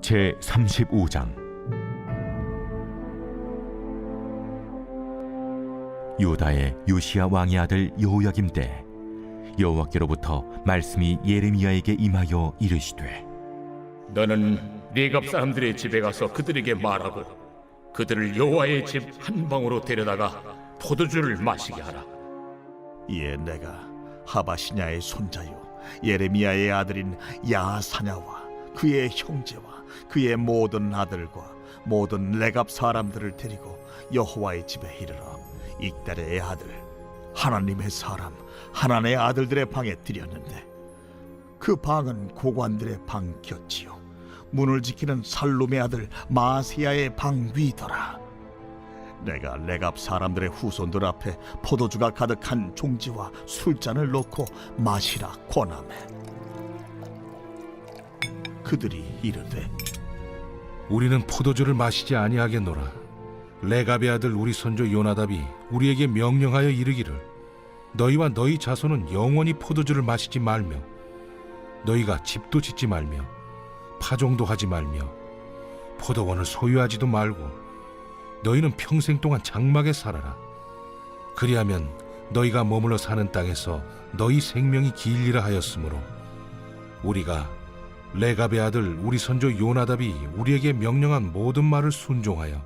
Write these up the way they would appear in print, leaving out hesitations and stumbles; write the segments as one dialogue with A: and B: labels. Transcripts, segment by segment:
A: 제35장. 유다의 요시야 왕의 아들 여호야김 때 여호와께로부터 말씀이 예레미야에게 임하여 이르시되,
B: 너는 네갑 사람들의 집에 가서 그들에게 말하고 그들을 여호와의 집 한 방으로 데려다가 포도주를 마시게 하라.
C: 이에 내가 하바시냐의 손자요 예레미야의 아들인 야사냐와 그의 형제와 그의 모든 아들과 모든 레갑 사람들을 데리고 여호와의 집에 이르러 익달의 아들 하나님의 사람 하나님의 아들들의 방에 들였는데, 그 방은 고관들의 방 곁이요 문을 지키는 살룸의 아들 마세야의 방 위더라. 내가 레갑 사람들의 후손들 앞에 포도주가 가득한 종지와 술잔을 놓고 마시라 권하매, 그들이 이르되,
D: 우리는 포도주를 마시지 아니하겠노라. 레갑의 아들 우리 선조 요나답이 우리에게 명령하여 이르기를, 너희와 너희 자손은 영원히 포도주를 마시지 말며 너희가 집도 짓지 말며 파종도 하지 말며 포도원을 소유하지도 말고 너희는 평생 동안 장막에 살아라. 그리하면 너희가 머물러 사는 땅에서 너희 생명이 길리라 하였으므로 우리가 레갑의 아들 우리 선조 요나답이 우리에게 명령한 모든 말을 순종하여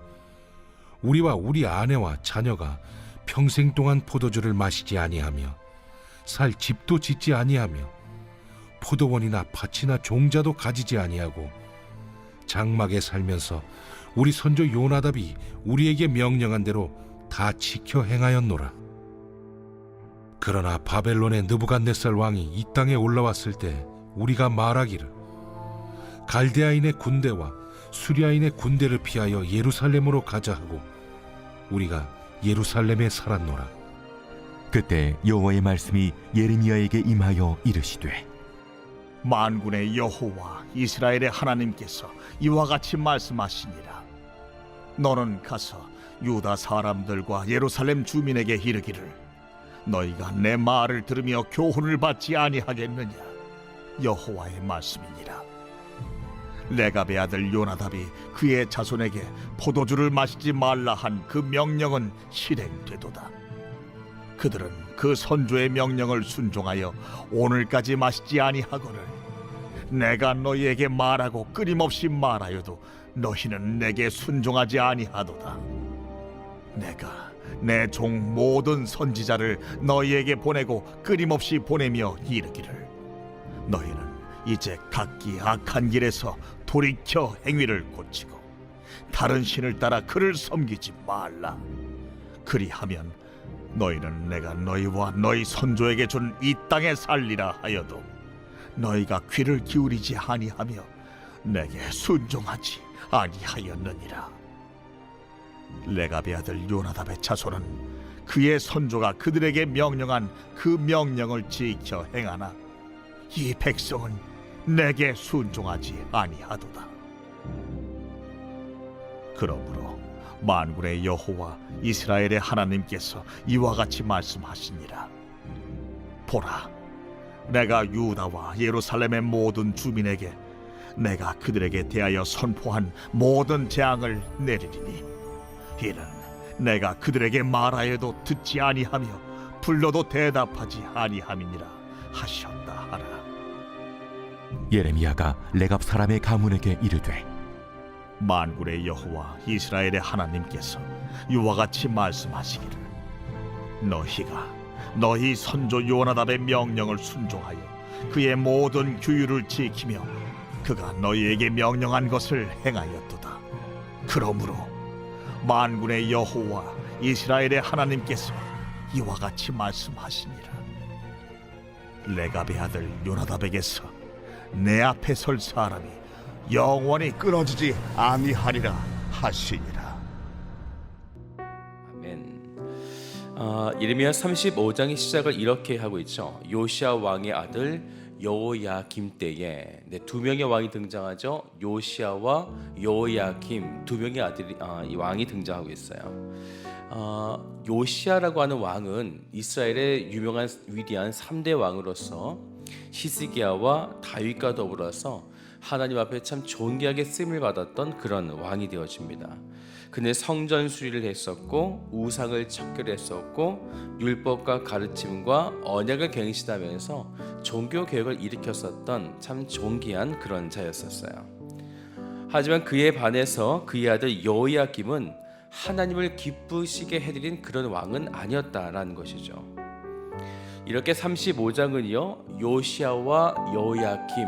D: 우리와 우리 아내와 자녀가 평생 동안 포도주를 마시지 아니하며 살 집도 짓지 아니하며 포도원이나 밭이나 종자도 가지지 아니하고 장막에 살면서 우리 선조 요나답이 우리에게 명령한 대로 다 지켜 행하였노라. 그러나 바벨론의 느부갓네살 왕이 이 땅에 올라왔을 때 우리가 말하기를, 갈대아인의 군대와 수리아인의 군대를 피하여 예루살렘으로 가자 하고 우리가 예루살렘에 살았노라.
A: 그때 여호와의 말씀이 예레미야에게 임하여 이르시되,
C: 만군의 여호와 이스라엘의 하나님께서 이와 같이 말씀하시니라. 너는 가서 유다 사람들과 예루살렘 주민에게 이르기를, 너희가 내 말을 들으며 교훈을 받지 아니하겠느냐. 여호와의 말씀이니라. 레갑의 아들 요나답이 그의 자손에게 포도주를 마시지 말라 한 그 명령은 실행되도다. 그들은 그 선조의 명령을 순종하여 오늘까지 마시지 아니하거늘 내가 너희에게 말하고 끊임없이 말하여도 너희는 내게 순종하지 아니하도다. 내가 내 종 모든 선지자를 너희에게 보내고 끊임없이 보내며 이르기를, 너희는 이제 각기 악한 길에서 돌이켜 행위를 고치고 다른 신을 따라 그를 섬기지 말라. 그리하면 너희는 내가 너희와 너희 선조에게 준 이 땅에 살리라 하여도 너희가 귀를 기울이지 아니하며 내게 순종하지 아니하였느니라. 레갑의 아들 요나답의 자손은 그의 선조가 그들에게 명령한 그 명령을 지켜 행하나 이 백성은 내게 순종하지 아니하도다. 그러므로 만군의 여호와 이스라엘의 하나님께서 이와 같이 말씀하시니라. 보라, 내가 유다와 예루살렘의 모든 주민에게 내가 그들에게 대하여 선포한 모든 재앙을 내리리니 이는 내가 그들에게 말하여도 듣지 아니하며 불러도 대답하지 아니함이니라 하셨다 하라.
A: 예레미야가 레갑 사람의 가문에게 이르되,
C: 만군의 여호와 이스라엘의 하나님께서 이와 같이 말씀하시기를, 너희가 너희 선조 요나답의 명령을 순종하여 그의 모든 규율을 지키며 그가 너희에게 명령한 것을 행하였도다. 그러므로 만군의 여호와 이스라엘의 하나님께서 이와 같이 말씀하시니라. 레갑의 아들 요나답에게서 내 앞에 설 사람이 영원히 끊어지지 아니하리라 하시니라.
E: 아멘. 예레미야 35장의 시작을 이렇게 하고 있죠. 요시야 왕의 아들 여호야김 때에 두 명의 왕이 등장하죠. 요시야와 여호야김 두 명의 아들이 왕이 등장하고 있어요. 요시야라고 하는 왕은 이스라엘의 유명한 위대한 3대 왕으로서 히스기야와 다윗과 더불어서 하나님 앞에 참 존귀하게 쓰임을 받았던 그런 왕이 되어집니다. 그는 성전 수리를 했었고 우상을 척결했었고 율법과 가르침과 언약을 갱신하면서 종교 개혁을 일으켰었던 참 존귀한 그런 자였었어요. 하지만 그에 반해서 그의 아들 여호야김은 하나님을 기쁘시게 해드린 그런 왕은 아니었다라는 것이죠. 이렇게 35장은요 요시야와 여호야김,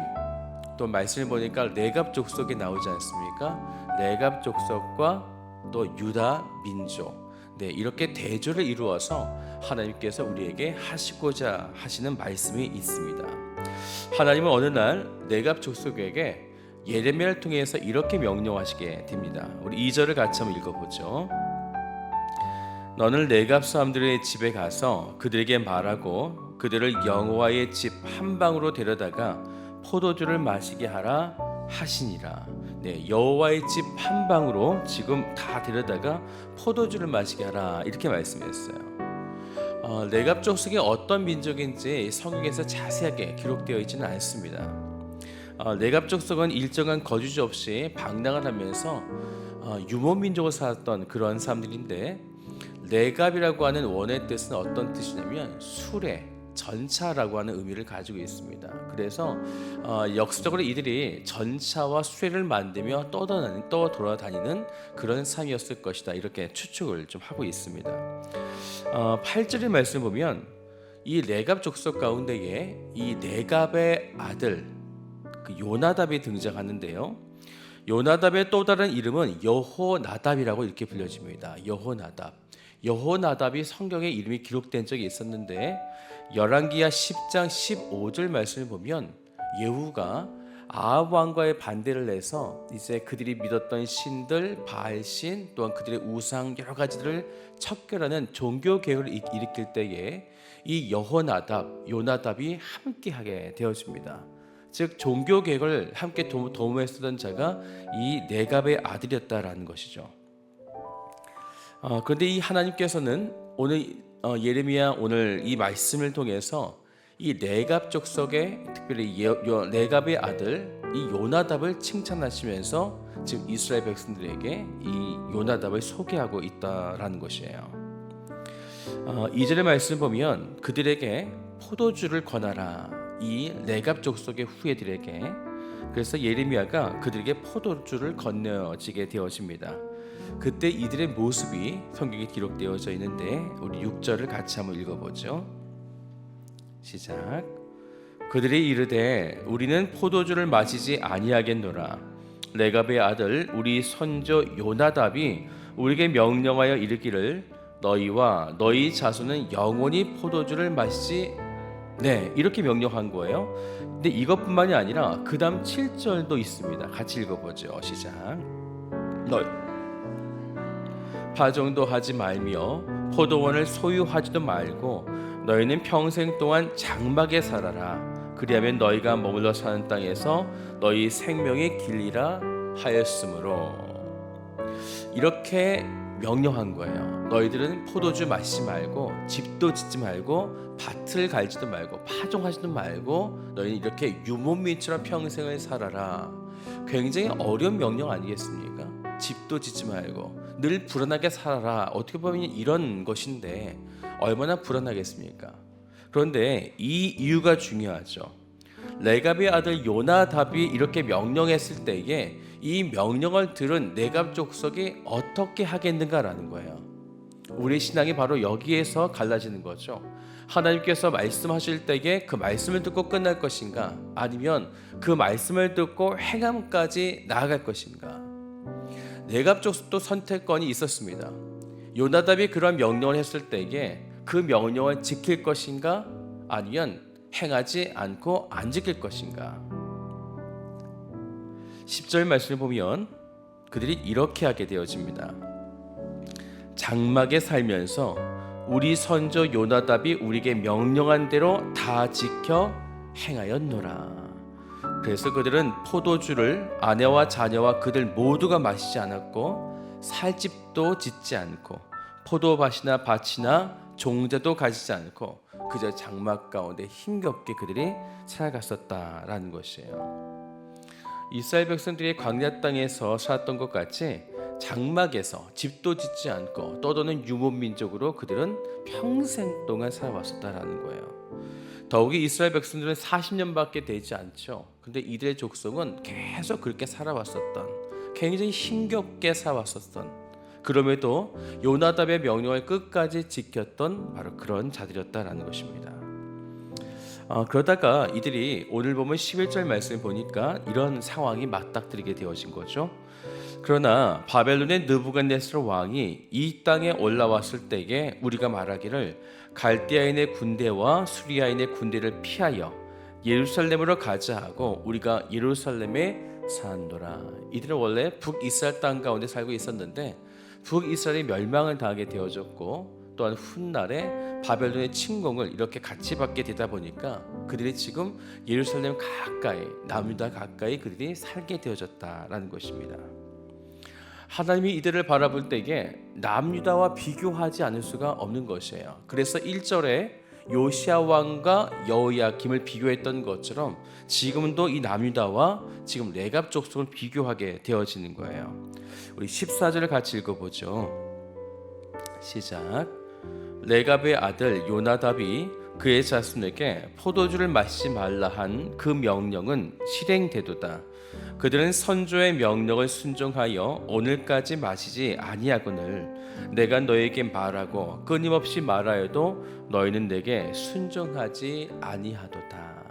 E: 또 말씀을 보니까 레갑 족속이 나오지 않습니까? 레갑 족속과 또 유다 민족, 이렇게 대조를 이루어서 하나님께서 우리에게 하시고자 하시는 말씀이 있습니다. 하나님은 어느 날 레갑 족속에게 예레미야를 통해서 이렇게 명령하시게 됩니다. 우리 2절을 같이 한번 읽어보죠. 너는 레갑 사람들의 집에 가서 그들에게 말하고 그들을 여호와의 집 한 방으로 데려다가 포도주를 마시게 하라 하시니라. 여호와의 집 한 방으로 지금 다 데려다가 포도주를 마시게 하라 이렇게 말씀했어요. 레갑 족속이 어떤 민족인지 성경에서 자세하게 기록되어 있지는 않습니다. 레갑 족속은 일정한 거주지 없이 방랑을 하면서 유목 민족을 살았던 그런 사람들인데, 레갑이라고 하는 원어의 뜻은 어떤 뜻이냐면 수레, 전차라고 하는 의미를 가지고 있습니다. 그래서 역사적으로 이들이 전차와 수레를 만들며 떠돌아다니는 그런 삶이었을 것이다, 이렇게 추측을 좀 하고 있습니다. 8절의 말씀을 보면 이 레갑 족속 가운데에 이 레갑의 아들 그 요나답이 등장하는데요, 요나답의 또 다른 이름은 여호나답이라고 이렇게 불려집니다. 여호나답이 성경에 이름이 기록된 적이 있었는데, 열왕기하 10장 15절 말씀을 보면 예후가 아합 왕과의 반대를 해서 이제 그들이 믿었던 신들, 바알신, 또한 그들의 우상 여러 가지들을 척결하는 종교 개혁을 일으킬 때에 이 요나답이 함께하게 되어집니다. 즉 종교 개혁을 함께 도모했었던 자가 이 레갑의 아들이었다라는 것이죠. 그런데 이 하나님께서는 오늘 예레미야 오늘 이 말씀을 통해서 이 레갑 족속의 특별히 레갑의 아들 이 요나답을 칭찬하시면서 지금 이스라엘 백성들에게 이 요나답을 소개하고 있다라는 것이에요. 2절의 말씀을 보면 그들에게 포도주를 권하라, 이 레갑 족속의 후예들에게. 그래서 예레미야가 그들에게 포도주를 건네지게 되어집니다. 그때 이들의 모습이 성경에 기록되어져 있는데 우리 6절을 같이 한번 읽어보죠. 시작. 그들이 이르되 우리는 포도주를 마시지 아니하겠노라. 레갑의 아들 우리 선조 요나답이 우리에게 명령하여 이르기를 너희와 너희 자손은 영원히 포도주를 마시지, 이렇게 명령한 거예요. 근데 이것뿐만이 아니라 그 다음 7절도 있습니다. 같이 읽어보죠. 시작. 너희 파종도 하지 말며 포도원을 소유하지도 말고 너희는 평생 동안 장막에 살아라. 그리하면 너희가 머물러 사는 땅에서 너희 생명이 길리라 하였으므로. 이렇게 명령한 거예요. 너희들은 포도주 마시지 말고 집도 짓지 말고 밭을 갈지도 말고 파종하지도 말고 너희는 이렇게 유목민처럼 평생을 살아라. 굉장히 어려운 명령 아니겠습니까? 집도 짓지 말고 늘 불안하게 살아라. 어떻게 보면 이런 것인데 얼마나 불안하겠습니까? 그런데 이 이유가 중요하죠. 레갑의 아들 요나답이 이렇게 명령했을 때에 이 명령을 들은 레갑 족속이 어떻게 하겠는가라는 거예요. 우리 신앙이 바로 여기에서 갈라지는 거죠. 하나님께서 말씀하실 때에 그 말씀을 듣고 끝날 것인가, 아니면 그 말씀을 듣고 행함까지 나아갈 것인가. 레갑 족속도 선택권이 있었습니다. 요나답이 그런 명령을 했을 때에 그 명령을 지킬 것인가, 아니면 행하지 않고 안 지킬 것인가. 10절 말씀을 보면 그들이 이렇게 하게 되어집니다. 장막에 살면서 우리 선조 요나답이 우리에게 명령한 대로 다 지켜 행하였노라. 그래서 그들은 포도주를 아내와 자녀와 그들 모두가 마시지 않았고 살집도 짓지 않고 포도밭이나 밭이나 종자도 가지지 않고 그저 장막 가운데 힘겹게 그들이 살아갔었다라는 것이에요. 이스라엘 백성들이 광야 땅에서 살았던 것 같이 장막에서 집도 짓지 않고 떠도는 유목민족으로 그들은 평생 동안 살아왔었다라는 거예요. 더욱이 이스라엘 백성들은 40년밖에 되지 않죠. 근데 이들의 족속은 계속 그렇게 살아왔었던, 굉장히 힘겹게 살아왔었던, 그럼에도 요나답의 명령을 끝까지 지켰던 바로 그런 자들이었다라는 것입니다. 그러다가 이들이 오늘 보면 11절 말씀을 보니까 이런 상황이 맞닥뜨리게 되어진 거죠. 그러나 바벨론의 느부갓네살 왕이 이 땅에 올라왔을 때에 우리가 말하기를 갈대아인의 군대와 수리아인의 군대를 피하여 예루살렘으로 가자 하고 우리가 예루살렘에 사노라. 이들은 원래 북이스라엘 땅 가운데 살고 있었는데 북이스라엘이 멸망을 당하게 되어졌고 또한 훗날에 바벨론의 침공을 이렇게 같이 받게 되다 보니까 그들이 지금 예루살렘 가까이, 남유다 가까이 그들이 살게 되어졌다라는 것입니다. 하나님이 이들을 바라볼 때에 남유다와 비교하지 않을 수가 없는 것이에요. 그래서 1절에 요시야 왕과 여호야김을 비교했던 것처럼 지금도 이 남유다와 지금 레갑 족속을 비교하게 되어지는 거예요. 우리 14절을 같이 읽어보죠. 시작. 레갑의 아들 요나답이 그의 자손에게 포도주를 마시지 말라 한 그 명령은 실행되도다. 그들은 선조의 명령을 순종하여 오늘까지 마시지 아니하거늘 내가 너에게 말하고 끊임없이 말하여도 너희는 내게 순종하지 아니하도다.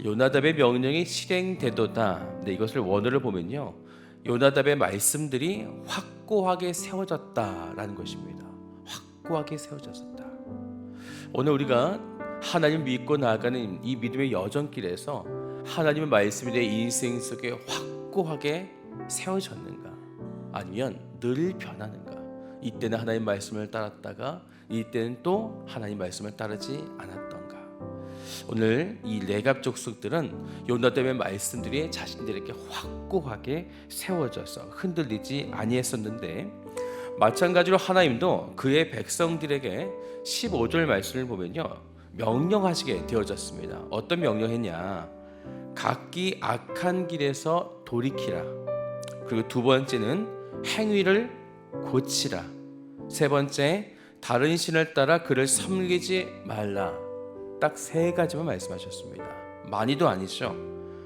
E: 요나답의 명령이 실행되도다. 네, 이것을 원어를 보면요, 요나답의 말씀들이 확고하게 세워졌다라는 것입니다. 확고하게 세워졌었다. 오늘 우리가 하나님 믿고 나아가는 이 믿음의 여정길에서 하나님의 말씀이 내 인생 속에 확고하게 세워졌는가? 아니면 늘 변하는가? 이때는 하나님 말씀을 따랐다가 이때는 또 하나님 말씀을 따르지 않았던가? 오늘 이 레갑 족속들은 요나답의 말씀들이 자신들에게 확고하게 세워져서 흔들리지 아니했었는데 마찬가지로 하나님도 그의 백성들에게 15절 말씀을 보면요, 명령하시게 되어졌습니다. 어떤 명령했냐? 각기 악한 길에서 돌이키라. 그리고 두 번째는 행위를 고치라. 세 번째, 다른 신을 따라 그를 섬기지 말라. 딱 세 가지만 말씀하셨습니다. 많이도 아니죠.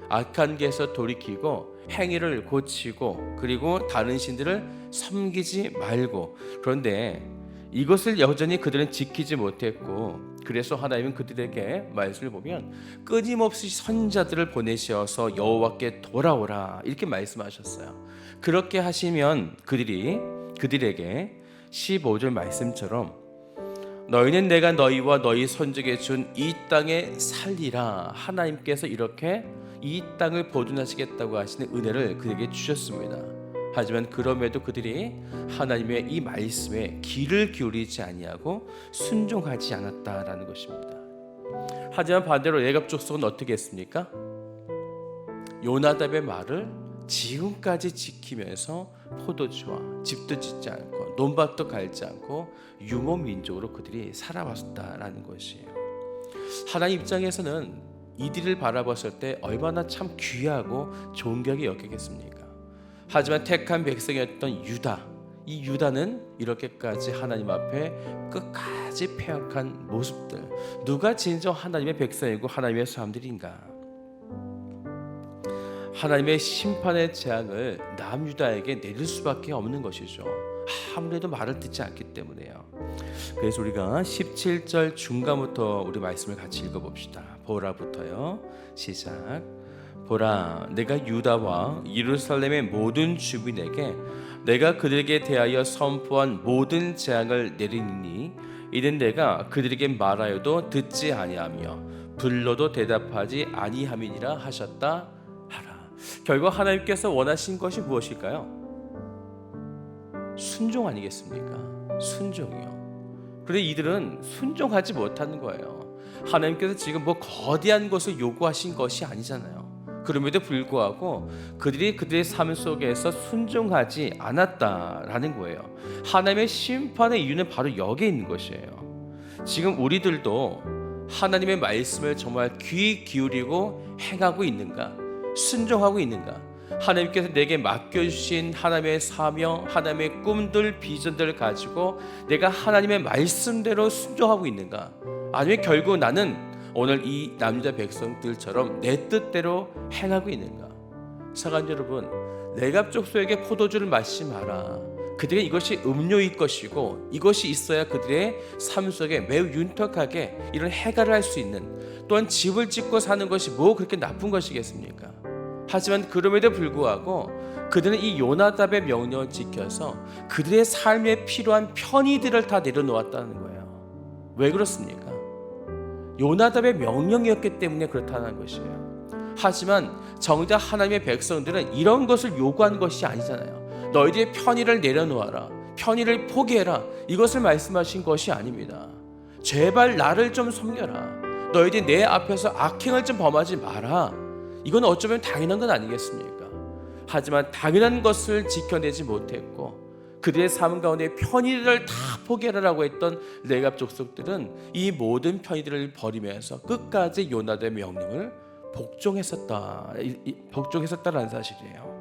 E: 악한 길에서 돌이키고 행위를 고치고 그리고 다른 신들을 섬기지 말고. 그런데 이것을 여전히 그들은 지키지 못했고, 그래서 하나님은 그들에게 말씀을 보면 끊임없이 선자들을 보내셔서 여호와께 돌아오라 이렇게 말씀하셨어요. 그렇게 하시면 그들에게 15절 말씀처럼 너희는 내가 너희와 너희 선족에 준 이 땅에 살리라. 하나님께서 이렇게 이 땅을 보존하시겠다고 하시는 은혜를 그에게 주셨습니다. 하지만 그럼에도 그들이 하나님의 이 말씀에 귀를 기울이지 아니하고 순종하지 않았다라는 것입니다. 하지만 반대로 레갑 족속은 어떻게 했습니까? 요나답의 말을 지금까지 지키면서 포도주와 집도 짓지 않고 논밭도 갈지 않고 유목 민족으로 그들이 살아왔다라는 것이에요. 하나님 입장에서는 이들을 바라봤을 때 얼마나 참 귀하고 존경이 여기겠습니까? 하지만 택한 백성이었던 유다, 이 유다는 이렇게까지 하나님 앞에 끝까지 패역한 모습들, 누가 진정 하나님의 백성이고 하나님의 사람들인가? 하나님의 심판의 재앙을 남유다에게 내릴 수밖에 없는 것이죠. 아무래도 말을 듣지 않기 때문에요. 그래서 우리가 17절 중간부터 우리 말씀을 같이 읽어봅시다. 보라부터요. 시작. 보라, 내가 유다와 예루살렘의 모든 주민에게 내가 그들에게 대하여 선포한 모든 재앙을 내리니 이는 내가 그들에게 말하여도 듣지 아니하며 불러도 대답하지 아니함이니라 하셨다 하라. 결국 하나님께서 원하신 것이 무엇일까요? 순종 아니겠습니까? 순종이요. 그런데 이들은 순종하지 못하는 거예요. 하나님께서 지금 뭐 거대한 것을 요구하신 것이 아니잖아요. 그럼에도 불구하고 그들이 그들의 삶 속에서 순종하지 않았다라는 거예요. 하나님의 심판의 이유는 바로 여기에 있는 것이에요. 지금 우리들도 하나님의 말씀을 정말 귀 기울이고 행하고 있는가? 순종하고 있는가? 하나님께서 내게 맡겨주신 하나님의 사명, 하나님의 꿈들, 비전들을 가지고 내가 하나님의 말씀대로 순종하고 있는가? 아니면 결국 나는 오늘 이 남자 백성들처럼 내 뜻대로 행하고 있는가? 사랑하는 여러분, 레갑 족속에게 포도주를 마시지 마라. 그들은 이것이 음료일 것이고 이것이 있어야 그들의 삶 속에 매우 윤택하게 이런 해결을 할 수 있는, 또한 집을 짓고 사는 것이 뭐 그렇게 나쁜 것이겠습니까? 하지만 그럼에도 불구하고 그들은 이 요나답의 명령을 지켜서 그들의 삶에 필요한 편의들을 다 내려놓았다는 거예요. 왜 그렇습니까? 요나답의 명령이었기 때문에 그렇다는 것이에요. 하지만 정작 하나님의 백성들은 이런 것을 요구한 것이 아니잖아요. 너희들의 편의를 내려놓아라, 편의를 포기해라, 이것을 말씀하신 것이 아닙니다. 제발 나를 좀 섬겨라, 너희들이 내 앞에서 악행을 좀 범하지 마라. 이건 어쩌면 당연한 건 아니겠습니까? 하지만 당연한 것을 지켜내지 못했고 그들의 삶 가운데 편의를 다 포기하라고 했던 레갑 족속들은 이 모든 편의들을 버리면서 끝까지 요나답의 명령을 복종했었다라는 사실이에요.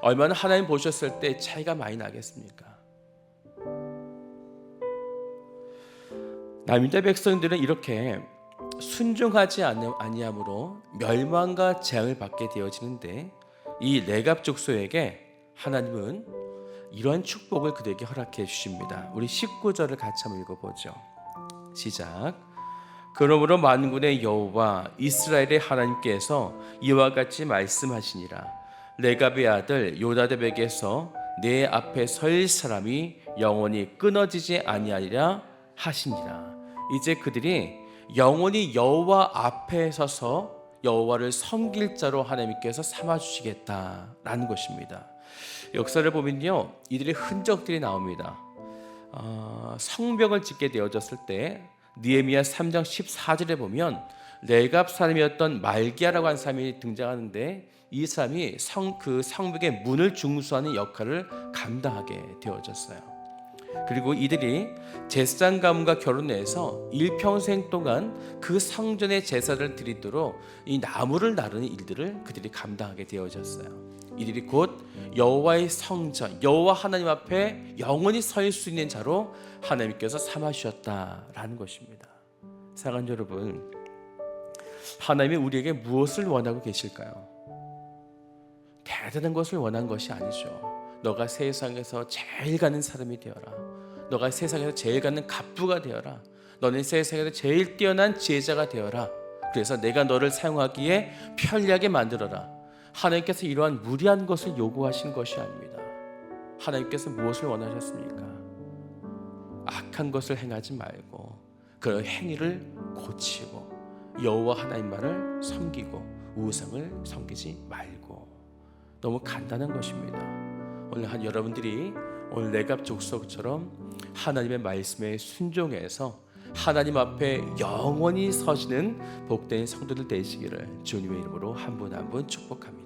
E: 얼마나 하나님 보셨을 때 차이가 많이 나겠습니까? 남유다 백성들은 이렇게 순종하지 아니함으로 멸망과 재앙을 받게 되어지는데, 이 레갑 족속에게 하나님은 이러한 축복을 그들에게 허락해 주십니다. 우리 19절을 같이 한번 읽어보죠. 시작. 그러므로 만군의 여호와 이스라엘의 하나님께서 이와 같이 말씀하시니라. 레갑의 아들 요나답에게서 내 앞에 설 사람이 영원히 끊어지지 아니하리라 하시니라. 이제 그들이 영원히 여호와 앞에 서서 여호와를 섬길 자로 하나님께서 삼아 주시겠다라는 것입니다. 역사를 보면요, 이들의 흔적들이 나옵니다. 성벽을 짓게 되어졌을 때 느헤미야 3장 14절에 보면 레갑 사람이었던 말기야라고 하는 사람이 등장하는데, 이 사람이 그 성벽의 문을 중수하는 역할을 감당하게 되어졌어요. 그리고 이들이 제사장 가문과 결혼해서 일평생 동안 그 성전의 제사를 드리도록 이 나무를 나르는 일들을 그들이 감당하게 되어졌어요. 이들이 곧 여호와의 성전, 여호와 하나님 앞에 영원히 설 수 있는 자로 하나님께서 삼아 주셨다라는 것입니다. 사랑하는 여러분, 하나님이 우리에게 무엇을 원하고 계실까요? 대단한 것을 원한 것이 아니죠. 너가 세상에서 제일 가는 사람이 되어라. 너가 세상에서 제일 가는 갑부가 되어라. 너는 세상에서 제일 뛰어난 지혜자가 되어라. 그래서 내가 너를 사용하기에 편리하게 만들어라. 하나님께서 이러한 무리한 것을 요구하신 것이 아닙니다. 하나님께서 무엇을 원하셨습니까? 악한 것을 행하지 말고 그 행위를 고치고 여호와 하나님만을 섬기고 우상을 섬기지 말고. 너무 간단한 것입니다. 오늘 여러분들이 오늘 레갑 족속처럼 하나님의 말씀에 순종해서 하나님 앞에 영원히 서시는 복된 성도들 되시기를 주님의 이름으로 한 분 한 분 축복합니다.